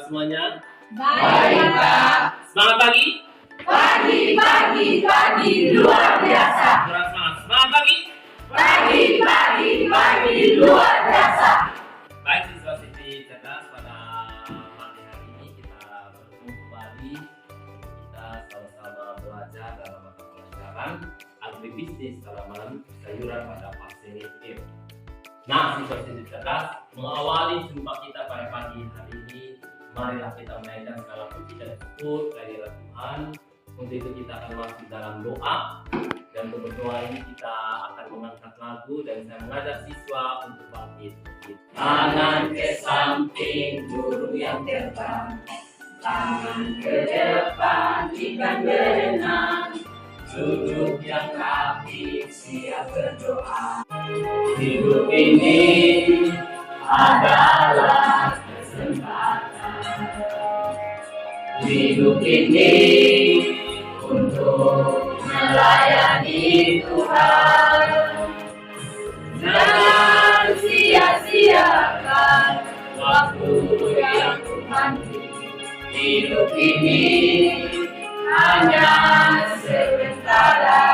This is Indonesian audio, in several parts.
semuanya? Baik, Pak. Semangat pagi? Pagi, luar biasa. Semangat pagi? Pagi, luar biasa. Baik, siswa-siswi cerdas, pada pagi hari ini kita bertemu kembali. Kita sama-sama belajar dalam mata pelajaran agribisnis tanaman sayuran pada fase akhir. Nah, siswa-siswi cerdas, mengawali jumpa kita pada pagi hari ini, marilah kita menaikkan segala puji dan syukur kehadirat Tuhan. Untuk itu kita akan masuk dalam doa, dan untuk berdoa ini kita akan mengangkat lagu dan saya mengajak siswa untuk bangkit. Tangan ke samping burung yang terbang, tangan ke depan ikan berenang, duduk yang rapi siap berdoa. Hidup ini adalah kesempatan, hidup ini untuk melayani Tuhan. Jangan sia-siakan waktu yang Tuhan beri. Hidup ini hanya sementara.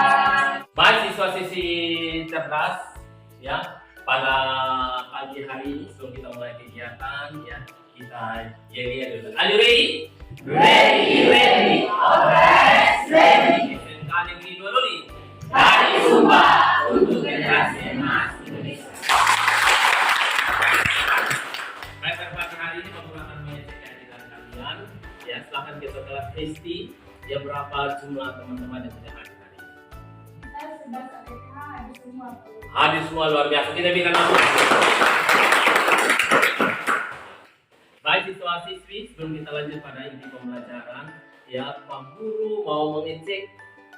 Baik, siswa-siswi cerdas, ya, pada pagi hari ini sebelum kita mulai kegiatan, ya, kita yel dulu. Are you ready? Ready. Alright, ready. Kali ini dulu nih. Hari Sumpah untuk generasi emas Indonesia. Baik, pada pagi hari ini Bapak akan mengecek kehadiran kalian. Ya, silahkan kita kelas ST. Ya, berapa jumlah teman-teman yang sudah hadir hari ini? Kita sudah sampai hadir semua. Hadir semua, luar biasa. Kita berikan tepuk. Baik, siswa-siswi, sebelum kita lanjut pada inti pembelajaran, ya, Pak Guru mau mengecek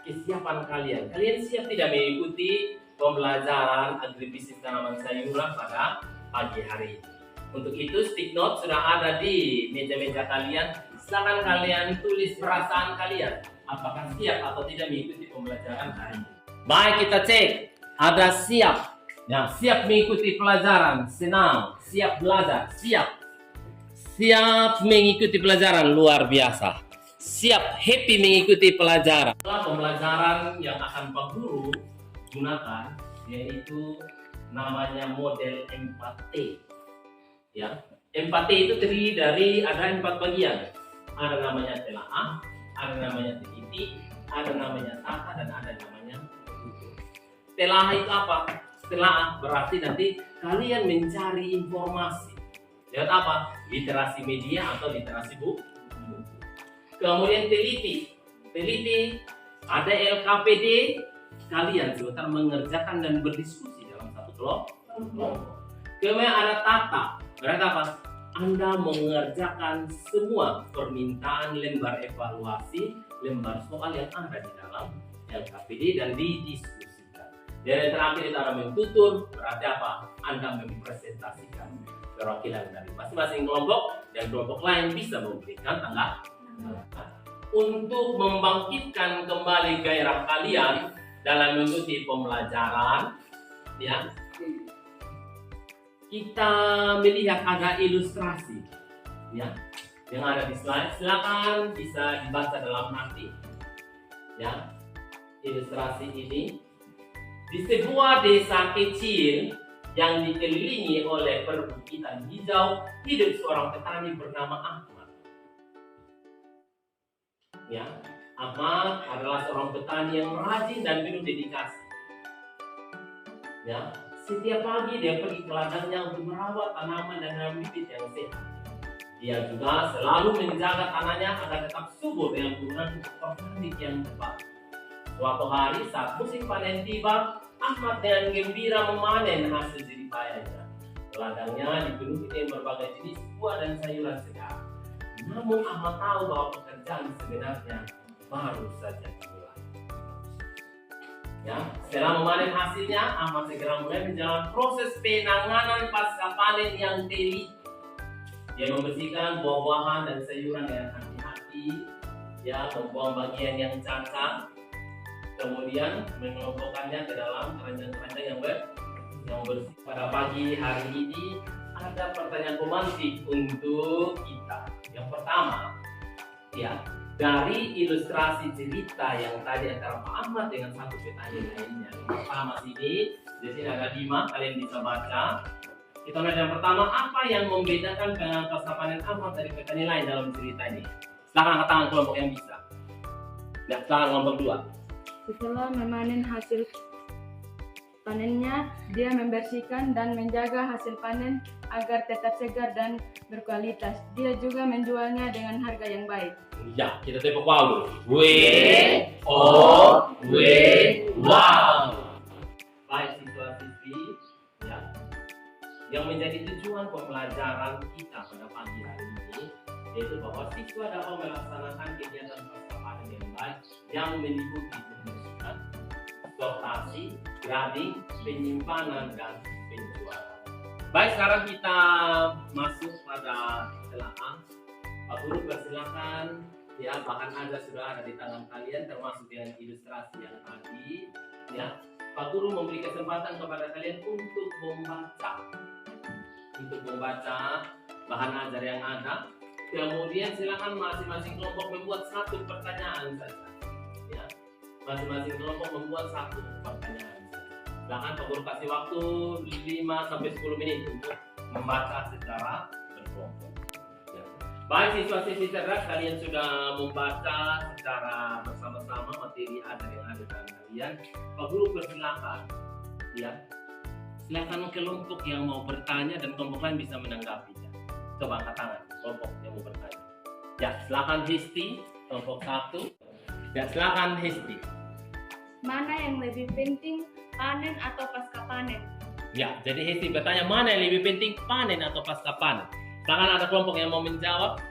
kesiapan kalian. Kalian siap tidak mengikuti pembelajaran agribisnis tanaman sayuran pada pagi hari ini? Untuk itu, stick note sudah ada di meja-meja kalian. Silakan kalian tulis perasaan kalian. Apakah siap atau tidak mengikuti pembelajaran hari ini? Baik, kita cek. Ada siap. Ya, siap mengikuti pelajaran, senang, siap belajar, siap. Siap mengikuti pelajaran, luar biasa. Siap happy mengikuti pelajaran. Pembelajaran yang akan Pak Guru gunakan yaitu namanya model 4T. Ya, 4T itu terdiri dari ada 4 bagian. Ada namanya telaah, ada namanya teliti, ada namanya tata, dan ada namanya tutur. Telaah itu apa? Telaah berarti nanti kalian mencari informasi. Lihat apa? Literasi media atau literasi buku. Kemudian teliti. Teliti ada LKPD. Kalian sebentar mengerjakan dan berdiskusi dalam satu kelompok. Kemudian ada tata. Berarti apa? Anda mengerjakan semua permintaan lembar evaluasi, lembar soal yang ada di dalam LKPD dan didiskusikan. Dan yang terakhir itu ada mentutur. Berarti apa? Anda mempresentasikan perwakilan dari masing-masing kelompok, dan kelompok lain bisa memberikan tanggapan. Untuk membangkitkan kembali gairah kalian dalam mengikuti pembelajaran, ya, kita melihat ada ilustrasi, ya, yang ada di slide. Silakan bisa dibaca dalam hati, ya. Ilustrasi ini di sebuah desa kecil yang dikelilingi oleh perbukitan hijau, hidup seorang petani bernama Ahmad. Ya, Ahmad adalah seorang petani yang rajin dan penuh dedikasi. Ya, setiap pagi dia pergi ke ladangnya untuk merawat tanaman dan menanam bibit yang sehat. Dia juga selalu menjaga tanahnya agar tetap subur dengan penggunaan organik yang tepat. Suatu hari saat musim panen tiba, Ahmad dengan gembira memanen hasil jerih payahnya. Ladangnya dipenuhi dengan berbagai jenis buah dan sayuran segar. Namun Ahmad tahu bahwa pekerjaan sebenarnya baru saja dimulai. Ya, setelah memanen hasilnya, Ahmad segera mulai menjalani proses penanganan pasca panen yang teliti. Dia membersihkan buah-buahan dan sayuran dengan hati-hati, ya, membuang bagian yang cacat. Kemudian mengelompokkannya ke dalam keranjang-keranjang yang yang bersih. Pada pagi hari ini ada pertanyaan romantik untuk kita. Yang pertama, ya, dari ilustrasi cerita yang tadi antara Pak Ahmad dengan satu petani lainnya. Yang pertama sini, di sini ada 5, kalian bisa baca. Kita lihat yang pertama, apa yang membedakan dengan pasca panen Ahmad dari petani lain dalam cerita ini? Silakan angkat tangan kelompok yang bisa. Ya, silakan kelompok 2. Setelah memanen hasil panennya, dia membersihkan dan menjaga hasil panen agar tetap segar dan berkualitas. Dia juga menjualnya dengan harga yang baik. Ya, kita tepuk wow dulu. Wow. Baik siswa-siswi, ya. Yang menjadi tujuan pembelajaran kita pada pagi hari ini yaitu bahwa siswa dapat melaksanakan kegiatan pasca panen yang baik yang meliputi pembersihan, sortasi, grading, penyimpanan, dan penjualan. Baik, sekarang kita masuk pada telaah. Pak Guru persilakan, ya, bahan ajar sudah ada di tangan kalian termasuk dengan ilustrasi yang tadi, ya. Pak Guru memberi kesempatan kepada kalian untuk membaca bahan ajar yang ada. Kemudian silakan masing-masing kelompok membuat satu pertanyaan saja, ya. Masing-masing kelompok membuat satu pertanyaan. Silakan Pak Guru kasih waktu 5-10 menit untuk membaca secara berkelompok. Ya. Baik siswa-siswi cerdas, kalian sudah membaca secara bersama-sama materi ajar yang ada dalam kalian. Pak Guru persilakan, ya. Silakan kelompok yang mau bertanya dan kelompok lain bisa menanggapinya. Coba angkat tangan kelompok yang mau bertanya. Ya, silakan Histi, kelompok 1. Ya, silakan Histi. Mana yang lebih penting, panen atau pasca panen? Ya, jadi Histi bertanya mana yang lebih penting, panen atau pasca panen. Silakan ada kelompok yang mau menjawab.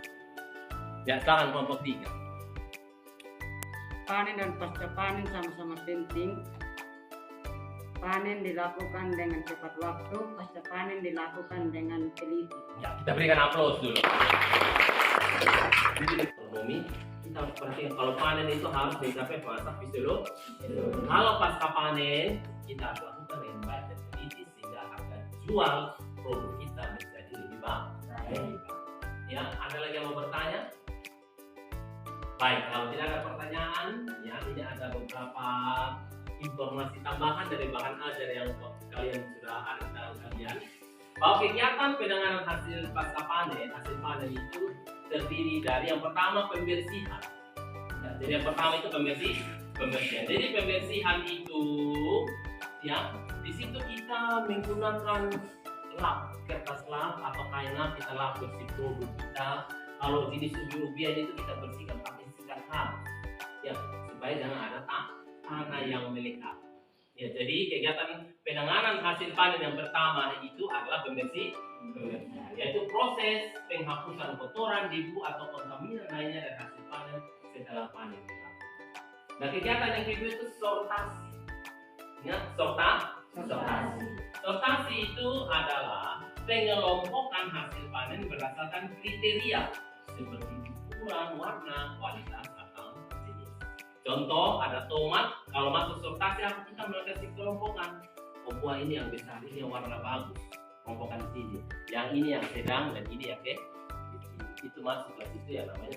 Ya, silakan kelompok 3. Panen dan pasca panen sama-sama penting. Panen dilakukan dengan cepat waktu, pasca panen dilakukan dengan teliti. Ya, kita berikan aplaus dulu. Jadi ekonomi kita harus perhatikan kalau panen itu harus mencapai fase fisiologi. Kalau pasca panen kita harus lakukan dengan baik dan teliti sehingga harga jual produk kita menjadi lebih baik. Ya, ada lagi yang mau bertanya? Baik, kalau tidak ada pertanyaan, ya ini ada beberapa informasi tambahan dari bahan ajar yang kalian sudah ada dalam kalian. Bahwa kegiatan penanganan hasil pasca panen, hasil panen itu terdiri dari yang pertama pembersihan. Ya, jadi yang pertama itu pembersihan. Jadi pembersihan itu, ya, di situ kita menggunakan lap, kertas lap atau kain lap, kita lap bersih produk kita. Kalau jenis ubi-ubian itu kita bersihkan pakai sikat halus, ya, supaya jangan ada tanah yang melekat. Ya, jadi kegiatan penanganan hasil panen yang pertama itu adalah pembersihan, yaitu proses penghapusan kotoran, debu atau kontaminan lainnya dari hasil panen setelah panen. Nah, kegiatan yang kedua itu sortasi. Ya, sortasi itu adalah pengelompokan hasil panen berdasarkan kriteria seperti ukuran, warna, kualitas, atau jenis. Contoh, ada tomat, kalau masuk sortasi kita melakukan kelompokan. Oh, buah ini yang besar, ini yang warna bagus, kelompokan sini. Yang ini yang sedang dan ini yang kecil. Itu masuk ke situ yang namanya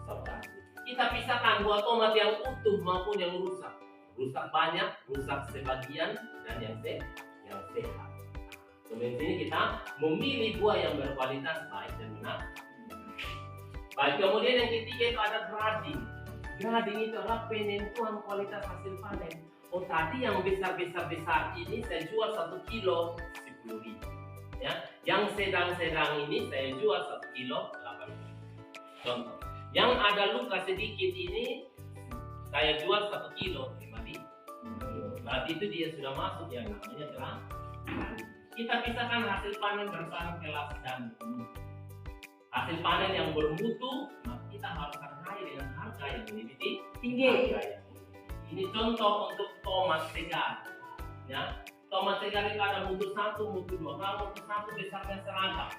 sortasi. Kita pisahkan buah tomat yang utuh maupun yang rusak. Rusak banyak, rusak sebagian, dan yang sehat. Kemudian sini kita memilih buah yang berkualitas baik dan benar. Baik, kemudian yang ketiga itu ada grading. Grading itu adalah penentuan kualitas hasil panen. Oh, tadi yang besar ini saya jual 1 kilo 10.000. Ya, yang sedang-sedang ini saya jual 1 kilo 8.000. Contoh, yang ada luka sedikit ini saya jual 1 kilo 5.000. Berarti itu dia sudah masuk yang namanya grading. Kita pisahkan hasil panen berdasarkan kelas dan mutu. Hasil panen yang bermutu, maka kita harus hargai dengan harga yang lebih tinggi. Ini contoh untuk tomat segar. Ya, tomat segar itu ada mutu 1, mutu 2. Kalau mutu 1 besarnya seragam.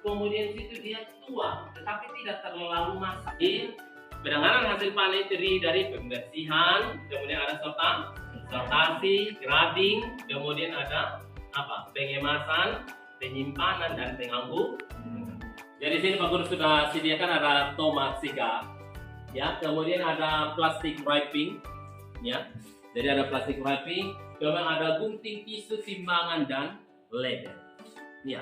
Kemudian situ dia tua, tetapi tidak terlalu masak. Penanganan hasil panen terdiri dari pembersihan, kemudian ada sortasi, grading, kemudian ada apa? Pengemasan, penyimpanan, dan pengangguran. Jadi sini Pak Guru sudah sediakan ada tomat segar, ya. Kemudian ada plastik wrapping, ya. Jadi ada plastik wrapping, kemudian ada gunting, tisu, timbangan, dan label, ya.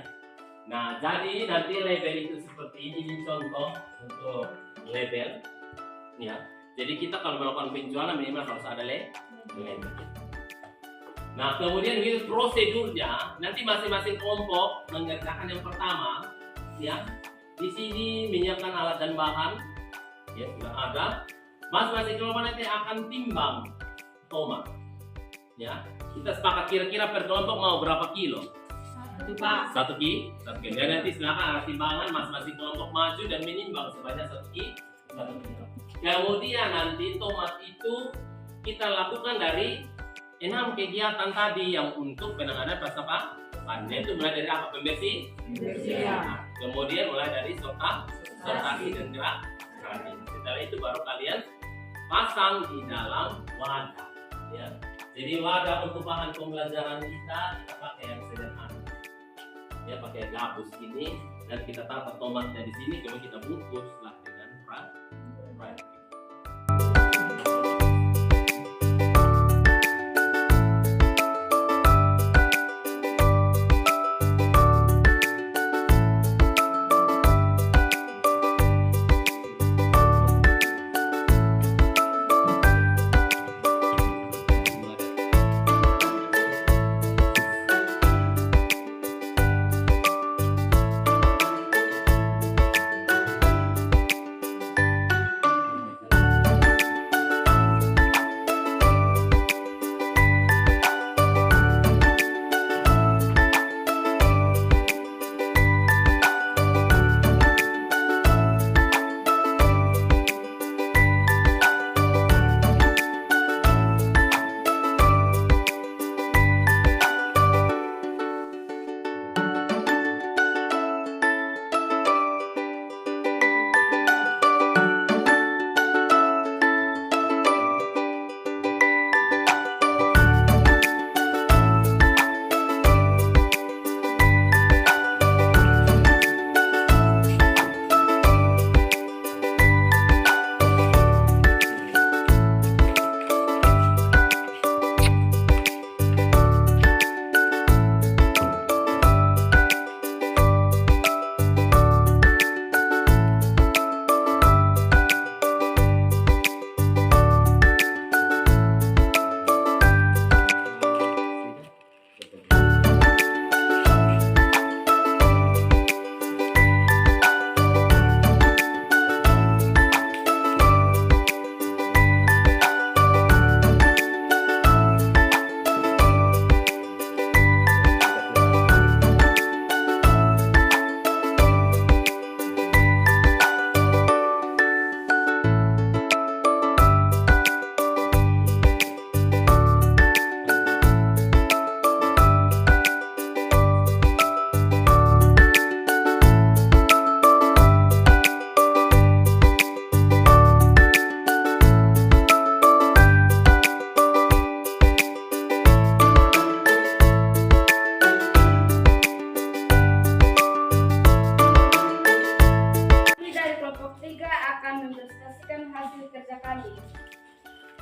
Nah, jadi nanti label itu seperti ini contoh untuk label, ya. Jadi kita kalau melakukan penjualan minimal harus ada label. Nah, kemudian ini prosedurnya, nanti masing-masing kelompok mengerjakan yang pertama, ya. Di sini menyiapkan alat dan bahan, ya sudah ada. Masing-masing kelompok nanti akan timbang tomat, ya. Kita sepakat kira-kira per kelompok mau berapa kilo? 1 Pak. 1 kilo. Dan nanti silakan ada timbangan, masing-masing kelompok maju dan menimbang sebanyak 1 kilo. Kemudian nanti tomat itu kita lakukan dari 6 kegiatan tadi yang untuk penanganan pasca panen. Itu mulai dari apa? Pembersihan. Kemudian mulai dari sortasi dan gradasi. Setelah itu baru kalian pasang di dalam wadah, ya. Jadi wadah untuk bahan pembelajaran kita pakai yang sederhana, ya, pakai gabus ini, dan kita taruh tomatnya di sini, kemudian kita bungkuslah dengan wrapping.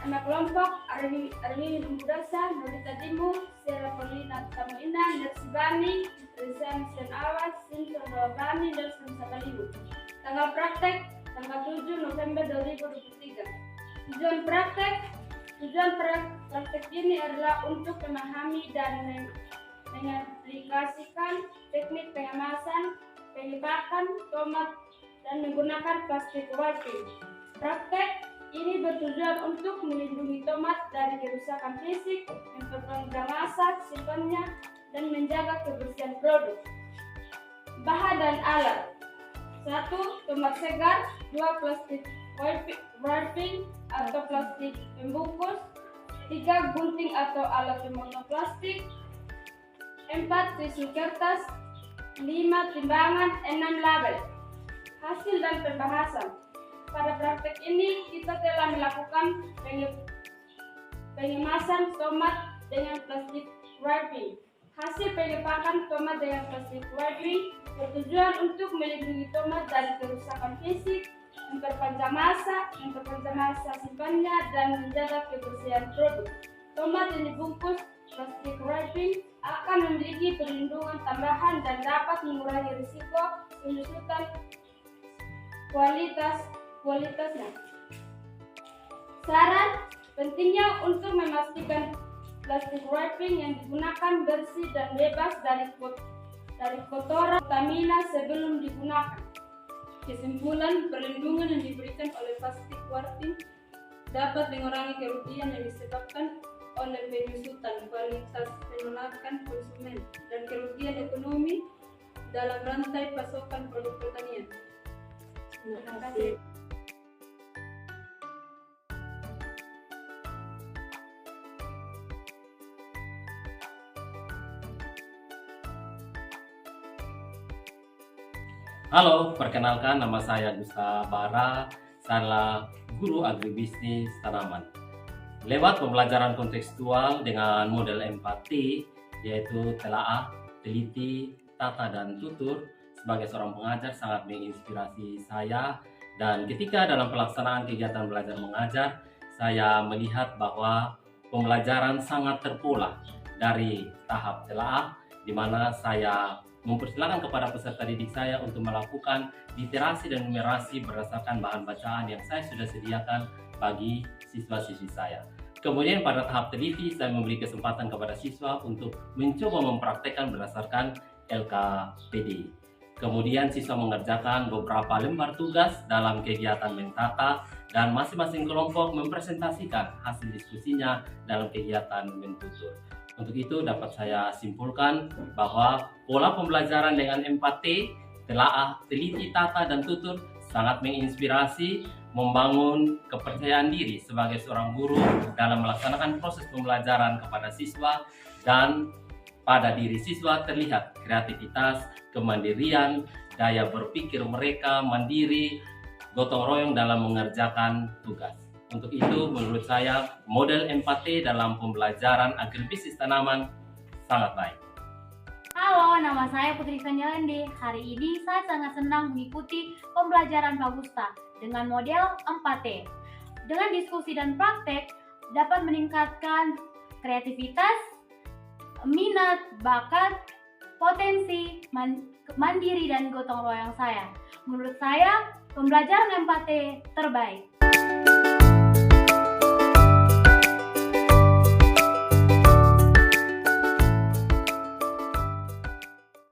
Anak kelompok Arwini Bumudasa, Nurita Dimu, Sera Polina Tamuina, Nersibani, Rizan Sen Awas, Sinton Rawabani, dan Sabalibu. Tanggal praktek tanggal 7 November 2023. Tujuan praktek ini adalah untuk memahami dan mengaplikasikan teknik pengemasan, penyebakan tomat, dan menggunakan plastik wrapping. Praktek ini bertujuan untuk melindungi tomat dari kerusakan fisik, memperpanjang masa simpannya, dan menjaga kebersihan produk. Bahan dan alat: 1. Tomat segar, 2. Plastik wrapping atau plastik pembungkus, 3. Gunting atau alat pemotong plastik, 4. Tisu kertas, 5. Timbangan, 6. Label. Hasil dan pembahasan. Pada praktek ini kita telah melakukan pengemasan tomat dengan plastik wrapping. Hasil pengepakan tomat dengan plastik wrapping bertujuan untuk melindungi tomat dari kerusakan fisik, memperpanjang masa simpannya, dan menjaga kebersihan produk. Tomat yang dibungkus plastik wrapping akan memiliki perlindungan tambahan dan dapat mengurangi risiko penyusutan kualitasnya. Saran pentingnya untuk memastikan plastik wrapping yang digunakan bersih dan bebas dari kotoran kontaminasi sebelum digunakan. Kesimpulan, perlindungan yang diberikan oleh plastik wrapping dapat mengurangi kerugian yang disebabkan oleh penyusutan kualitas penolakan konsumen dan kerugian ekonomi dalam rantai pasokan produk pertanian. Terima kasih. Halo, perkenalkan nama saya Gusta Bara, saya guru agribisnis tanaman. Lewat pembelajaran kontekstual dengan model 4T, yaitu telaah, teliti, tata, dan tutur, sebagai seorang pengajar sangat menginspirasi saya. Dan ketika dalam pelaksanaan kegiatan belajar mengajar, saya melihat bahwa pembelajaran sangat terpola dari tahap telaah, di mana saya mempersilahkan kepada peserta didik saya untuk melakukan literasi dan numerasi berdasarkan bahan bacaan yang saya sudah sediakan bagi siswa-siswi saya. Kemudian pada tahap teliti, saya memberi kesempatan kepada siswa untuk mencoba mempraktekkan berdasarkan LKPD. Kemudian siswa mengerjakan beberapa lembar tugas dalam kegiatan mentata, dan masing-masing kelompok mempresentasikan hasil diskusinya dalam kegiatan mentutur. Untuk itu dapat saya simpulkan bahwa pola pembelajaran dengan 4T, telaah, teliti, tata, dan tutur sangat menginspirasi, membangun kepercayaan diri sebagai seorang guru dalam melaksanakan proses pembelajaran kepada siswa, dan pada diri siswa terlihat kreativitas, kemandirian, daya berpikir mereka mandiri, gotong royong dalam mengerjakan tugas. Untuk itu, menurut saya, model 4T dalam pembelajaran agribisnis tanaman sangat baik. Halo, nama saya Putri Sanjalende. Hari ini saya sangat senang mengikuti pembelajaran Pak Gusta dengan model 4T. Dengan diskusi dan praktek, dapat meningkatkan kreativitas, minat, bakat, potensi, mandiri, dan gotong royong saya. Menurut saya, pembelajaran 4T terbaik.